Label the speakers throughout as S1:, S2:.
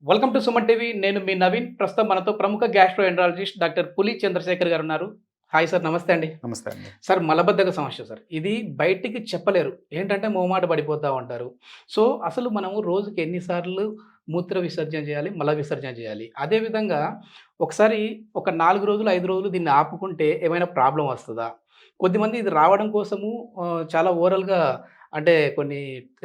S1: Welcome to Suman TV. నేను మీ నవీన్. ప్రస్తుతం మనతో ప్రముఖ గ్యాస్ట్రోఎంట్రాలజిస్ట్ డాక్టర్ పులి చంద్రశేఖర్ గారు ఉన్నారు. హాయ్ సార్, నమస్తే అండి.
S2: నమస్తే అండి.
S1: సార్, మలబద్ధక సమస్య సార్. ఇది బయటికి చెప్పలేరు. ఏంటంటే మొహమాట పడిపోతా ఉంటారు. సో, అసలు మనము రోజుకి ఎన్ని సార్లు మూత్ర విసర్జన చేయాలి, మల విసర్జన చేయాలి? అదేవిధంగా ఒకసారి ఒక 4 రోజులు, 5 రోజులు దీన్ని ఆపుకుంటే ఏమైనా ప్రాబ్లమ్ వస్తదా? కొద్దిమంది ఇది రావడం కోసము చాలా ఓరల్‌గా అంటే కొన్ని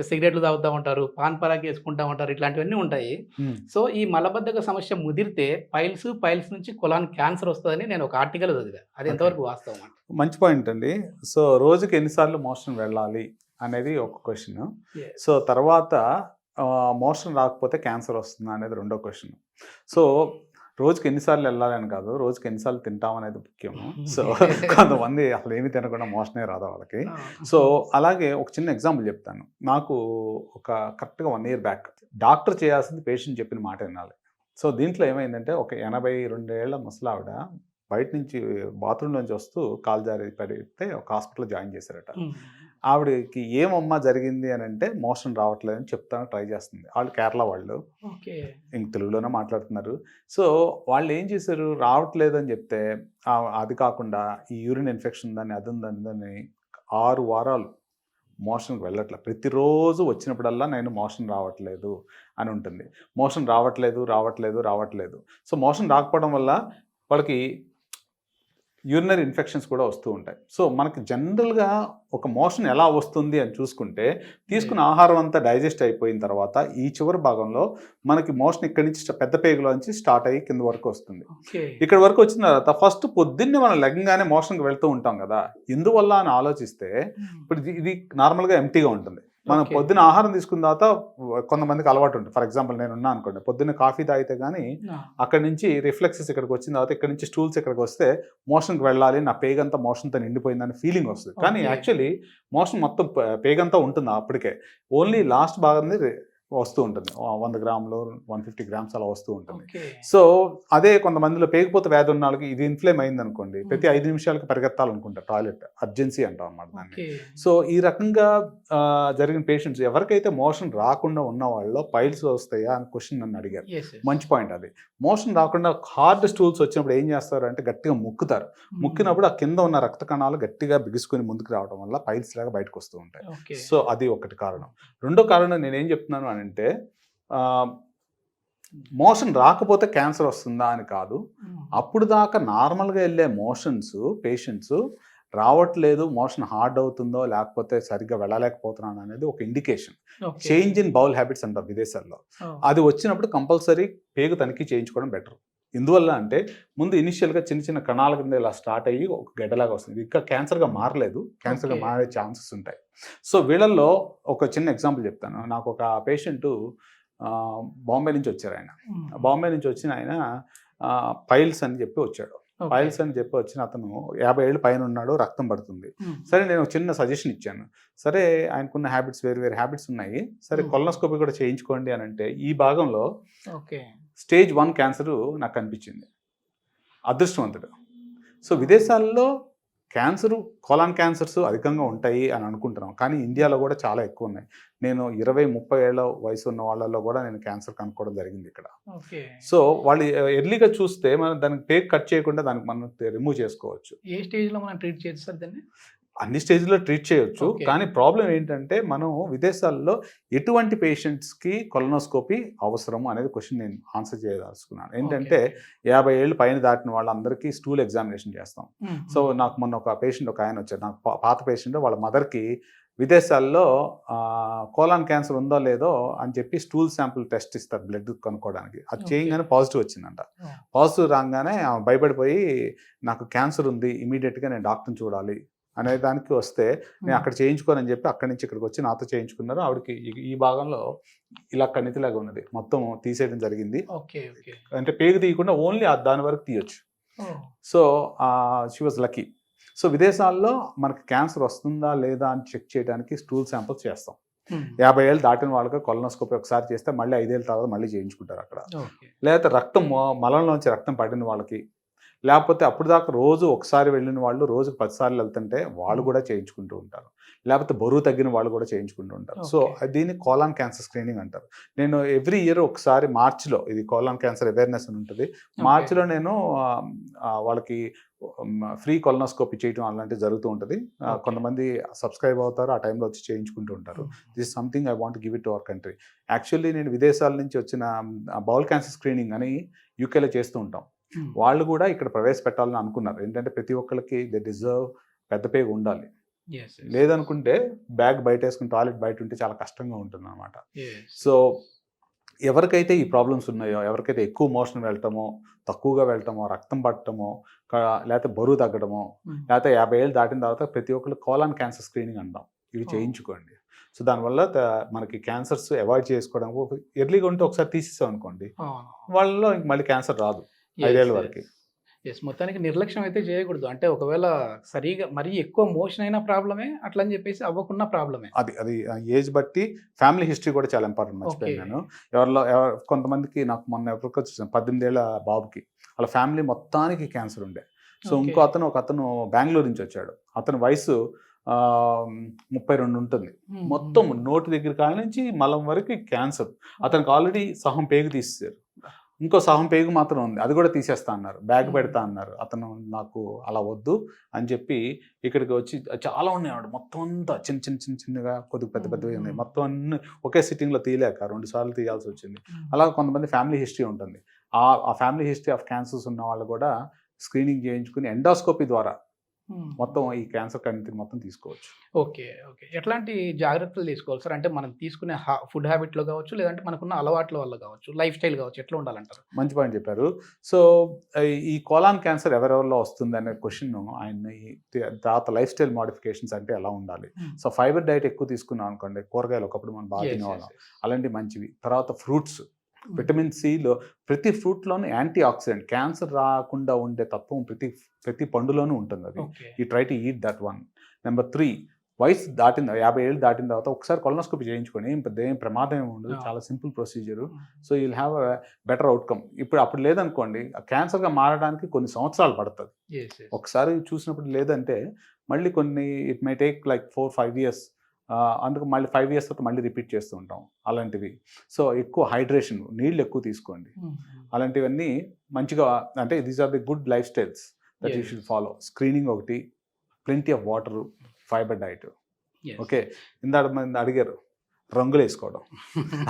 S1: సిగరెట్లు తాగుతా ఉంటారు, పాన్ పరాగ్ ఏసుకుంటా ఉంటారు. ఇట్లాంటివన్నీ ఉంటాయి.
S2: హ్మ్.
S1: సో, ఈ మలబద్ధక సమస్య ముదిరితే పైల్స్ నుంచి కొలాన్ క్యాన్సర్ వస్తదని నేను ఒక ఆర్టికల్ చదివా. అది
S2: ఓకే.
S1: ఎంతవరకు వాస్తవం అండి?
S2: మంచి పాయింట్ అండి. సో, రోజుకి ఎన్ని సార్లు మోషన్ వెళ్ళాలి అనేది ఒక క్వెషన్.
S1: యెస్.
S2: సో, తర్వాత మోషన్ రాకపోతే క్యాన్సర్ వస్తుందా అనేది రెండో క్వెషన్. సో, రోజుకి ఎన్ని సార్లు వెళ్ళాలని కాదు, రోజుకి ఎన్ని సార్లు తింటాం అనేది ముఖ్యము. సో, కొంతమంది అసలు ఏమి తినకుండా మోషనే రాదు వాళ్ళకి.
S1: ఆ!
S2: సో, అలాగే ఒక చిన్న ఎగ్జాంపుల్ చెప్తాను. నాకు ఒక కరెక్ట్‌గా 1 ఇయర్ బ్యాక్ డాక్టర్ చేయాల్సింది పేషెంట్ చెప్పిన మాట వినాలి. సో, దీంట్లో ఏమైందంటే ఒక 82 ఏళ్ల ముసలావిడ బయట నుంచి బాత్రూమ్ నుంచి వస్తూ కాలు జారి పడితే ఒక హాస్పిటల్‌లో జాయిన్ చేశారట.
S1: హ్మ్.
S2: ఆవిడకి ఏమమ్మా జరిగింది అని అంటే మోషన్ రావట్లేదని చెప్తాను ట్రై చేస్తుంది. వాళ్ళు కేరళ వాళ్ళు.
S1: ఓకే.
S2: ఇంక తెలుగులోనే మాట్లాడుతున్నారు. సో, వాళ్ళు ఏం చేశారు, రావట్లేదని చెప్తే అది కాకుండా ఈ యూరిన్ ఇన్ఫెక్షన్ ఉందని, అది ఉందని 6 వారాలు మోషన్‌కి వెళ్ళట్లే. ప్రతిరోజు వచ్చినప్పుడల్లా నేను మోషన్ రావట్లేదు అని ఉంటుంది. మోషన్ రావట్లేదు. సో, మోషన్ రాకపోవడం వల్ల వాళ్ళకి యూరినరీ ఇన్ఫెక్షన్స్ కూడా వస్తూ ఉంటాయి. సో, మనకి జనరల్‌గా ఒక మోషన్ ఎలా వస్తుంది అని చూసుకుంటే, తీసుకున్న ఆహారం అంతా డైజెస్ట్ అయిపోయిన తర్వాత ఈ చివరి భాగంలో మనకి మోషన్ ఇక్కడి నుంచి పెద్ద పేగులోంచి స్టార్ట్ అయ్యి కింద వరకు వస్తుంది.
S1: ఓకే.
S2: ఇక్కడి వరకు వచ్చిన తర్వాత ఫస్ట్ పొద్దున్నే మనం లెగ్గానే మోషన్‌కి వెళ్తూ ఉంటాం కదా! ఎందువల్ల అని ఆలోచిస్తే, ఇప్పుడు ఇది నార్మల్‌గా ఎంప్టీగా ఉంటుంది. మనం
S1: ఓకే.
S2: పొద్దున ఆహారం తీసుకున్న తర్వాత కొంతమందికి అలవాటు ఉంటుంది. ఫర్ ఎగ్జాంపుల్ నేనున్నా అనుకోండి, పొద్దున్న కాఫీ తాగితే గానీ
S1: ఆ!
S2: అక్కడి నుంచి రిఫ్లెక్సెస్ ఇక్కడికి వచ్చిన తర్వాత ఇక్కడి నుంచి స్టూల్స్ ఇక్కడికి వస్తే మోషన్‌కి వెళ్ళాలి, నా పేగంతా మోషన్‌తో నిండిపోయిందని ఫీలింగ్ వస్తుంది. కానీ
S1: ఓకే.
S2: యాక్చువల్లీ మోషన్ మొత్తం పేగంతా ఉంటుంది అప్పటికే. ఓన్లీ లాస్ట్ భాగంది వస్తూ ఉంటుంది. 100 గ్రాములు, 150 గ్రామ్స్ అలా వస్తూ ఉంటుంది.
S1: ఓకే.
S2: సో, అదే కొంతమందిలో పేగిపోతే వ్యాధి ఉన్న వాళ్ళకి ఇది ఇన్ఫ్లేమ్ అయిందనుకోండి, ప్రతి 5 నిమిషాలకి పరిగెత్తాలనుకుంటారు టాయిలెట్. అర్జెన్సీ అంటాం అన్నమాట దాన్ని.
S1: ఓకే.
S2: సో, ఈ రకంగా జరిగిన పేషెంట్స్ ఎవరికైతే మోషన్ రాకుండా ఉన్న వాళ్ళలో పైల్స్ వస్తాయా అని క్వశ్చన్ నన్ను అడిగారు.
S1: యెస్. యెస్.
S2: మంచి పాయింట్ అది. మోషన్ రాకుండా హార్డ్ స్టూల్స్ వచ్చినప్పుడు ఏం చేస్తారు అంటే గట్టిగా ముక్కుతారు. ముక్కినప్పుడు ఆ కింద ఉన్న రక్త కణాలు గట్టిగా బిగుసుకొని ముందుకు రావడం వల్ల పైల్స్ లాగా బయటకు వస్తూ ఉంటాయి.
S1: ఓకే.
S2: సో, అది ఒకటి కారణం. రెండో కారణం నేనేం చెప్తున్నాను అని అంటే, మోషన్ రాకపోతే క్యాన్సర్ వస్తుందా అని కాదు.
S1: హ్మ్.
S2: అప్పుడు దాకా నార్మల్‌గా వెళ్ళే పేషెంట్స్ రావట్లేదు, మోషన్ హార్డ్ అవుతుందో లేకపోతే సరిగ్గా వెళ్ళలేకపోతున్నాను అనేది ఒక indication.
S1: Okay.
S2: Change in bowl habits అంటారు విదేశాల్లో.
S1: ఓహ్!
S2: అది వచ్చినప్పుడు కంపల్సరీ పేగు తనిఖీ చేయించుకోవడం బెటర్. ఎందువల్ల అంటే ముందు ఇనిషియల్‌గా చిన్న చిన్న కణాల కింద ఇలా స్టార్ట్ అయ్యి ఒక గడ్డలాగా వస్తుంది. ఇంకా క్యాన్సర్‌గా మారలేదు. క్యాన్సర్‌గా
S1: ఓకే.
S2: మారే ఛాన్సెస్ ఉంటాయి. సో, వీళ్ళల్లో ఒక చిన్న ఎగ్జాంపుల్ చెప్తాను. నాకు ఒక పేషెంటు బాంబే నుంచి వచ్చారాయన.
S1: హ్మ్.
S2: బాంబే నుంచి వచ్చిన ఆయన పైల్స్ అని చెప్పి వచ్చాడు.
S1: ఓకే.
S2: పైల్స్ అని చెప్పి వచ్చిన అతను 50 ఏళ్ళు పైన ఉన్నాడు, రక్తం పడుతుంది.
S1: హ్మ్.
S2: సరే, నేను ఒక చిన్న సజెషన్ ఇచ్చాను. సరే, ఆయనకున్న హ్యాబిట్స్ వేరు హ్యాబిట్స్ ఉన్నాయి. సరే, కొలనోస్కోపీ కూడా చేయించుకోండి అని అంటే ఈ భాగంలో
S1: ఓకే.
S2: స్టేజ్ 1 క్యాన్సరు నాకు కనిపించింది. అదృష్టవంతుడు. సో, విదేశాల్లో క్యాన్సరు, కోలాన్ క్యాన్సర్స్ అధికంగా ఉంటాయి అని అనుకుంటున్నాం. కానీ ఇండియాలో కూడా చాలా ఎక్కువ ఉన్నాయి. నేను 20, 30 ఏళ్ల వయసు ఉన్న వాళ్ళలో కూడా నేను క్యాన్సర్ కనుక్కోవడం జరిగింది ఇక్కడ.
S1: ఓకే.
S2: సో, వాళ్ళు ఎర్లీగా చూస్తే మనం దానికి పేగు కట్ చేయకుండా దానికి మనం రిమూవ్ చేసుకోవచ్చు.
S1: ఏ స్టేజ్‌లో మనం ట్రీట్ చేయొచ్చు సార్ దీన్ని?
S2: అన్ని స్టేజ్‌లో ట్రీట్ చేయొచ్చు.
S1: ఓకే.
S2: కానీ ప్రాబ్లమ్ ఏంటంటే మనం విదేశాల్లో ఎటువంటి పేషెంట్స్‌కి కొలనోస్కోపీ అవసరము అనేది క్వెషన్ నేను ఆన్సర్ చేయదలుచుకున్నాను. ఏంటంటే 50 ఏళ్ళు పైన దాటిన వాళ్ళందరికీ స్టూల్ ఎగ్జామినేషన్ చేస్తాం.
S1: హ్మ్.
S2: సో, నాకు మొన్న ఒక పేషెంట్ ఆయన వచ్చారు. నాకు పాత పేషెంట్, వాళ్ళ మదర్‌కి విదేశాల్లో కోలాన్ క్యాన్సర్ ఉందో లేదో అని చెప్పి స్టూల్ శాంపుల్ టెస్ట్ ఇస్తారు బ్లడ్ కనుక్కోవడానికి. అది
S1: ఓకే.
S2: చేయగానే పాజిటివ్ వచ్చిందంట.
S1: ఓహ్!
S2: పాజిటివ్ రాగానే ఆమె భయపడిపోయి నాకు క్యాన్సర్ ఉంది, ఇమీడియట్‌గా నేను డాక్టర్‌ని చూడాలి అనే దానికి వస్తే నేను అక్కడ చేయించుకోనని చెప్పి అక్కడి నుంచి ఇక్కడికి వచ్చి నాతో చేయించుకున్నారు. ఆవిడకి ఈ భాగంలో ఇలా కణితిలాగా ఉన్నది. మొత్తం తీసేయడం జరిగింది.
S1: ఓకే. ఓకే.
S2: అంటే పేగు తీయకుండా ఓన్లీ దాని వరకు తీయొచ్చు.
S1: Oh!
S2: So, she was lucky. So, విదేశాల్లో మనకి క్యాన్సర్ వస్తుందా లేదా అని చెక్ చేయడానికి స్టూల్ శాంపుల్స్ చేస్తాం.
S1: హ్మ్.
S2: 50 ఏళ్ళు దాటిన వాళ్ళకి కొలనోస్కోపీ ఒకసారి చేస్తే మళ్ళీ 5 ఏళ్ళ తర్వాత మళ్ళీ చేయించుకుంటారు అక్కడ.
S1: ఓకే.
S2: లేకపోతే మలంలోంచి రక్తం పడిన వాళ్ళకి, లేకపోతే అప్పుడు దాకా రోజు ఒకసారి వెళ్ళిన వాళ్ళు రోజుకు 10 సార్లు వెళ్తుంటే వాళ్ళు కూడా చేయించుకుంటూ ఉంటారు. లేకపోతే బరువు తగ్గిన వాళ్ళు కూడా చేయించుకుంటూ ఉంటారు. So
S1: Okay.
S2: దీన్ని కోలాన్ క్యాన్సర్ స్క్రీనింగ్ అంటారు. నేను ఎవ్రీ ఇయర్ ఒకసారి మార్చిలో, ఇది కోలాన్ క్యాన్సర్ అవేర్నెస్ అని ఉంటుంది, మార్చిలో నేను వాళ్ళకి ఫ్రీ కొలనోస్కోపీ చేయడం అలాంటివి జరుగుతూ ఉంటుంది.
S1: Okay.
S2: కొంతమంది సబ్స్క్రైబ్ అవుతారు, ఆ టైంలో వచ్చి చేయించుకుంటూ ఉంటారు. This something I want give it to our country. Actually నేను విదేశాల నుంచి వచ్చిన బౌల్ క్యాన్సర్ స్క్రీనింగ్ అని యూకేలో చేస్తూ ఉంటాం. వాళ్ళు కూడా ఇక్కడ ప్రవేశపెట్టాలని అనుకున్నారు. ఏంటంటే ప్రతి ఒక్కరికి దే డిజర్వ్ పెద్ద పేగు ఉండాలి.
S1: Yes, yes.
S2: లేదనుకుంటే బ్యాగ్ బయట వేసుకుని టాయిలెట్ బయట ఉంటే చాలా కష్టంగా ఉంటుంది అనమాట.
S1: Yes.
S2: సో ఎవరికైతే ఈ ప్రాబ్లమ్స్ ఉన్నాయో, ఎవరికైతే ఎక్కువ మోషన్ వెళ్ళటమో, తక్కువగా వెళ్ళటమో, రక్తం పట్టడమో, లేకపోతే బరువు తగ్గడమో, లేకపోతే 50 ఏళ్ళు దాటిన తర్వాత ప్రతి ఒక్కరు కోలాన్ క్యాన్సర్ స్క్రీనింగ్ అంటాం, ఇవి చేయించుకోండి. సో దానివల్ల మనకి క్యాన్సర్స్ అవాయిడ్ చేసుకోవడానికి, ఎర్లీగా ఉంటే ఒకసారి తీసేసాం అనుకోండి, వాళ్ళలో ఇంక మళ్ళీ క్యాన్సర్ రాదు 5 ఏళ్ళ వరకు.
S1: ఎస్, మొత్తానికి నిర్లక్ష్యం అయితే చేయకూడదు. అంటే ఒకవేళ సరిగా మరీ ఎక్కువ మోషన్ అయిన ప్రాబ్లమే, అట్లా అని చెప్పేసి అవ్వకున్న ప్రాబ్లమే.
S2: అది ఏజ్ బట్టి ఫ్యామిలీ హిస్టరీ కూడా చాలా ఇంపార్టెంట్. మర్చిపోయాను నేను. కొంతమందికి నాకు మొన్న ఎవరికి వచ్చేసాను 18 ఏళ్ళ బాబుకి, వాళ్ళ ఫ్యామిలీ మొత్తానికి క్యాన్సర్ ఉండే. సో ఇంకో ఒక అతను బెంగళూరు నుంచి వచ్చాడు. అతని వయసు 32 ఉంటుంది. మొత్తం నోటి దగ్గర కాడ నుంచి మలం వరకు క్యాన్సర్. అతనికి ఆల్రెడీ సహం పేగు తీసేశారు, ఇంకో సహం పేగు మాత్రం ఉంది, అది కూడా తీసేస్తా అన్నారు, బ్యాగ్ పెడతా అన్నారు. అతను నాకు అలా వద్దు అని చెప్పి ఇక్కడికి వచ్చి, చాలా ఉన్నాయి మొత్తం అంతా చిన్నగా కొద్దిగా పెద్దవి ఉన్నాయి, మొత్తం అన్ని ఒకే సిట్టింగ్లో తీయలేక 2 సార్లు తీయాల్సి వచ్చింది. అలా కొంతమంది ఫ్యామిలీ హిస్టరీ ఉంటుంది. ఆ ఫ్యామిలీ హిస్టరీ ఆఫ్ క్యాన్సర్స్ ఉన్న వాళ్ళు కూడా స్క్రీనింగ్ చేయించుకుని ఎండాస్కోపీ ద్వారా మొత్తం ఈ క్యాన్సర్ కంటిని మొత్తం తీసుకోవచ్చు.
S1: ఓకే. ఎట్లాంటి జాగ్రత్తలు తీసుకోవాలి సార్? అంటే మనం తీసుకునే ఫుడ్ హ్యాబిట్లో కావచ్చు, లేదంటే మనకున్న అలవాట్ల వల్ల కావచ్చు, లైఫ్ స్టైల్ కావచ్చు, ఎట్లా ఉండాలంటారు?
S2: మంచి పాయింట్ చెప్పారు. సో ఈ కోలాన్ క్యాన్సర్ ఎవరెవరిలో వస్తుంది అనే క్వశ్చన్ ఆయన తర్వాత లైఫ్ స్టైల్ మోడిఫికేషన్స్ అంటే ఎలా ఉండాలి. సో ఫైబర్ డైట్ ఎక్కువ తీసుకున్నాం అనుకోండి, కూరగాయలు ఒకప్పుడు మనం బాగా తినేవాళ్ళం, అలాంటివి మంచివి. తర్వాత ఫ్రూట్స్, విటమిన్ సిలో ప్రతి ఫ్రూట్లోనూ యాంటీ ఆక్సిడెంట్, క్యాన్సర్ రాకుండా ఉండే తత్వం ప్రతి పండులోనూ ఉంటుంది. అది ఈ try to eat that one. Number 3, వయసు 50 ఏళ్ళు దాటిన తర్వాత ఒకసారి కొలనోస్కోపీ చేయించుకొని ఏం ప్రమాదం ఏమి ఉండదు, చాలా simple procedure. So you'll have a better outcome. అప్పుడు లేదనుకోండి, క్యాన్సర్గా మారడానికి కొన్ని సంవత్సరాలు పడుతుంది. ఒకసారి చూసినప్పుడు లేదంటే మళ్ళీ it my take like 4-5 years. అందుకు మళ్ళీ 5 ఇయర్స్ తర్వాత మళ్ళీ రిపీట్ చేస్తూ ఉంటాం అలాంటివి. సో ఎక్కువ హైడ్రేషన్, నీళ్ళు ఎక్కువ తీసుకోండి. అలాంటివన్నీ మంచిగా, అంటే these are the good lifestyles that you should follow. Screening ఒకటి, plenty of water, fibre diet. Okay, ఇందాక మంది అడిగారు రంగులు వేసుకోవడం.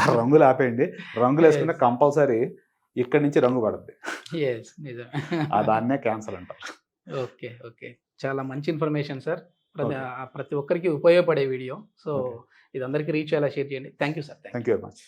S2: ఆ రంగులు ఆపేయండి. రంగులు వేసుకుంటే కంపల్సరీ ఇక్కడి నుంచి రంగు పడుద్ది, దాన్నే క్యాన్సర్ అంటారు.
S1: ఓకే, చాలా మంచి ఇన్ఫర్మేషన్ సార్. ప్రతి ఒక్కరికి ఉపయోగపడే వీడియో. సో ఇది అందరికీ రీచ్ అయ్యేలా షేర్ చేయండి. Thank you sir.
S2: Thank you very much.